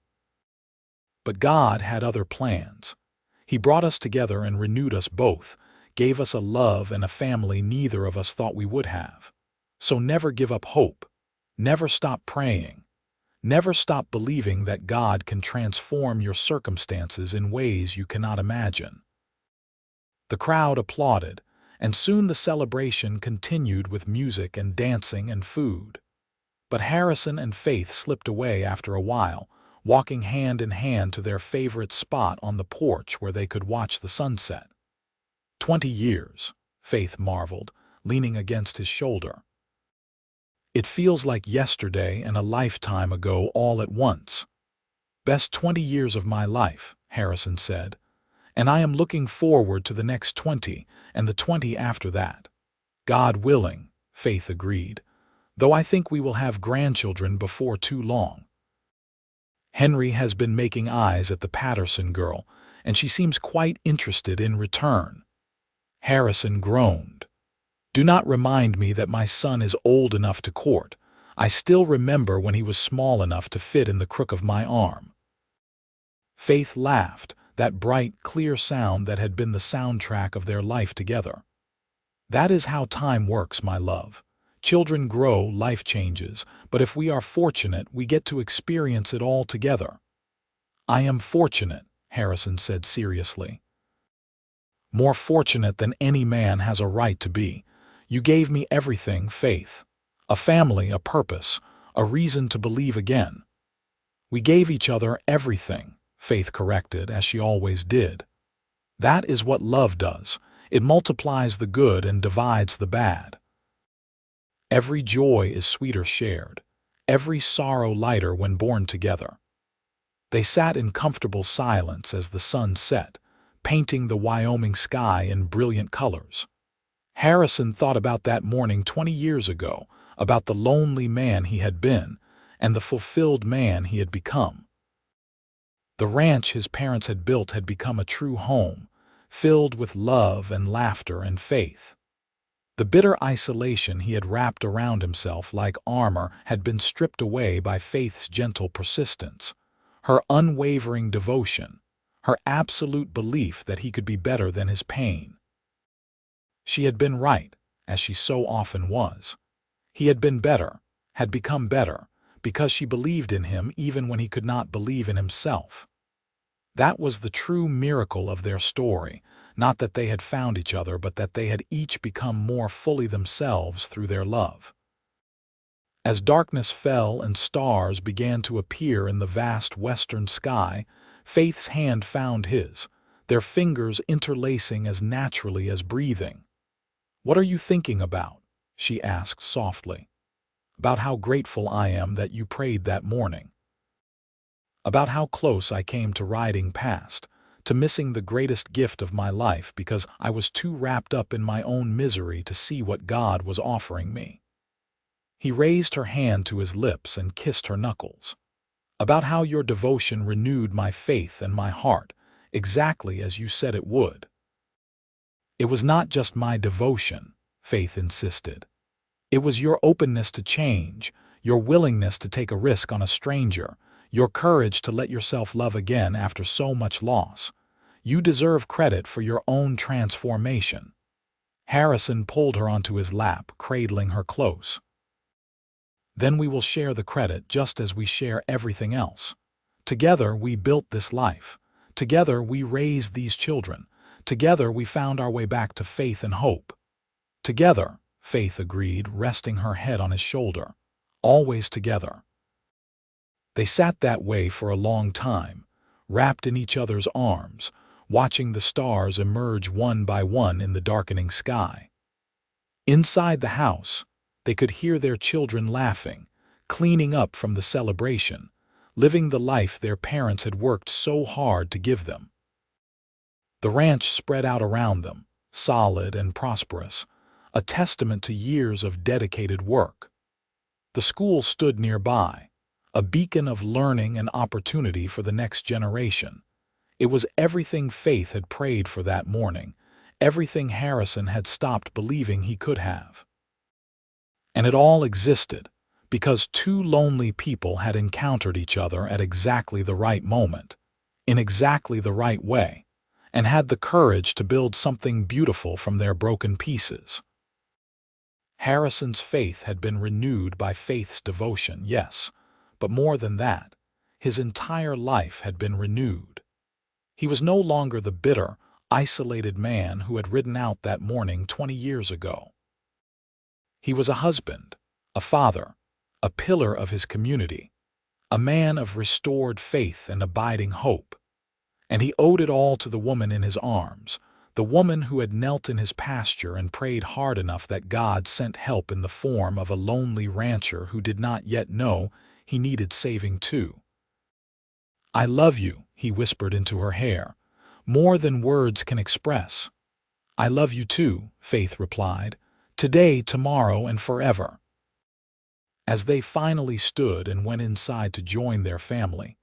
But God had other plans. He brought us together and renewed us both, gave us a love and a family neither of us thought we would have. So never give up hope. Never stop praying. Never stop believing that God can transform your circumstances in ways you cannot imagine. The crowd applauded, and soon the celebration continued with music and dancing and food. But Harrison and Faith slipped away after a while, walking hand in hand to their favorite spot on the porch where they could watch the sunset. 20 years, Faith marveled, leaning against his shoulder. It feels like yesterday and a lifetime ago all at once. Best 20 years of my life, Harrison said, and I am looking forward to the next 20 and the 20 after that. God willing, Faith agreed, though I think we will have grandchildren before too long. Henry has been making eyes at the Patterson girl, and she seems quite interested in return. Harrison groaned. Do not remind me that my son is old enough to court. I still remember when he was small enough to fit in the crook of my arm. Faith laughed, that bright, clear sound that had been the soundtrack of their life together. That is how time works, my love. Children grow, life changes, but if we are fortunate, we get to experience it all together. I am fortunate, Harrison said seriously. More fortunate than any man has a right to be. You gave me everything, Faith. A family, a purpose, a reason to believe again. We gave each other everything, Faith corrected, as she always did. That is what love does. It multiplies the good and divides the bad. Every joy is sweeter shared, every sorrow lighter when borne together. They sat in comfortable silence as the sun set, painting the Wyoming sky in brilliant colors. Harrison thought about that morning 20 years ago, about the lonely man he had been, and the fulfilled man he had become. The ranch his parents had built had become a true home, filled with love and laughter and faith. The bitter isolation he had wrapped around himself like armor had been stripped away by Faith's gentle persistence, her unwavering devotion, her absolute belief that he could be better than his pain. She had been right, as she so often was. He had been better, had become better, because she believed in him even when he could not believe in himself. That was the true miracle of their story, not that they had found each other, but that they had each become more fully themselves through their love. As darkness fell and stars began to appear in the vast western sky, Faith's hand found his, their fingers interlacing as naturally as breathing. "What are you thinking about?" she asked softly. "About how grateful I am that you prayed that morning. About how close I came to riding past, to missing the greatest gift of my life because I was too wrapped up in my own misery to see what God was offering me." He raised her hand to his lips and kissed her knuckles. "About how your devotion renewed my faith and my heart, exactly as you said it would." "It was not just my devotion," Faith insisted. "It was your openness to change, your willingness to take a risk on a stranger, your courage to let yourself love again after so much loss. You deserve credit for your own transformation." Harrison pulled her onto his lap, cradling her close. "Then we will share the credit just as we share everything else. Together we built this life. Together we raised these children. Together we found our way back to faith and hope." "Together," Faith agreed, resting her head on his shoulder. "Always together." They sat that way for a long time, wrapped in each other's arms, watching the stars emerge one by one in the darkening sky. Inside the house, they could hear their children laughing, cleaning up from the celebration, living the life their parents had worked so hard to give them. The ranch spread out around them, solid and prosperous, a testament to years of dedicated work. The school stood nearby, a beacon of learning and opportunity for the next generation. It was everything Faith had prayed for that morning, everything Harrison had stopped believing he could have. And it all existed because two lonely people had encountered each other at exactly the right moment, in exactly the right way, and had the courage to build something beautiful from their broken pieces. Harrison's faith had been renewed by Faith's devotion, yes, but more than that, his entire life had been renewed. He was no longer the bitter, isolated man who had ridden out that morning 20 years ago. He was a husband, a father, a pillar of his community, a man of restored faith and abiding hope. And he owed it all to the woman in his arms, the woman who had knelt in his pasture and prayed hard enough that God sent help in the form of a lonely rancher who did not yet know he needed saving too. "I love you," he whispered into her hair, "more than words can express." "I love you too," Faith replied, "today, tomorrow, and forever." As they finally stood and went inside to join their family,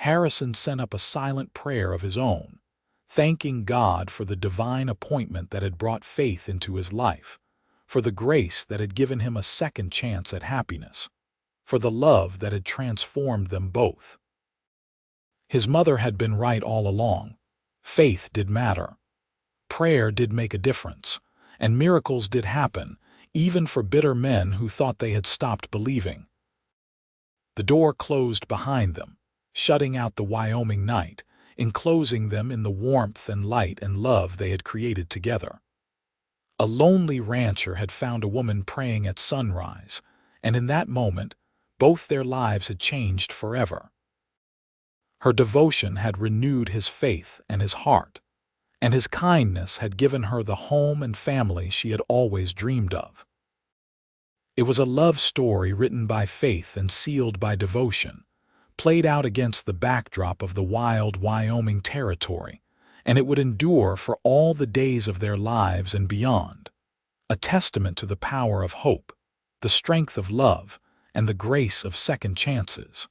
Harrison sent up a silent prayer of his own, thanking God for the divine appointment that had brought Faith into his life, for the grace that had given him a second chance at happiness, for the love that had transformed them both. His mother had been right all along. Faith did matter. Prayer did make a difference, and miracles did happen, even for bitter men who thought they had stopped believing. The door closed behind them, shutting out the Wyoming night, enclosing them in the warmth and light and love they had created together. A lonely rancher had found a woman praying at sunrise, and in that moment, both their lives had changed forever. Her devotion had renewed his faith and his heart, and his kindness had given her the home and family she had always dreamed of. It was a love story written by faith and sealed by devotion, played out against the backdrop of the wild Wyoming territory, and it would endure for all the days of their lives and beyond, a testament to the power of hope, the strength of love, and the grace of second chances.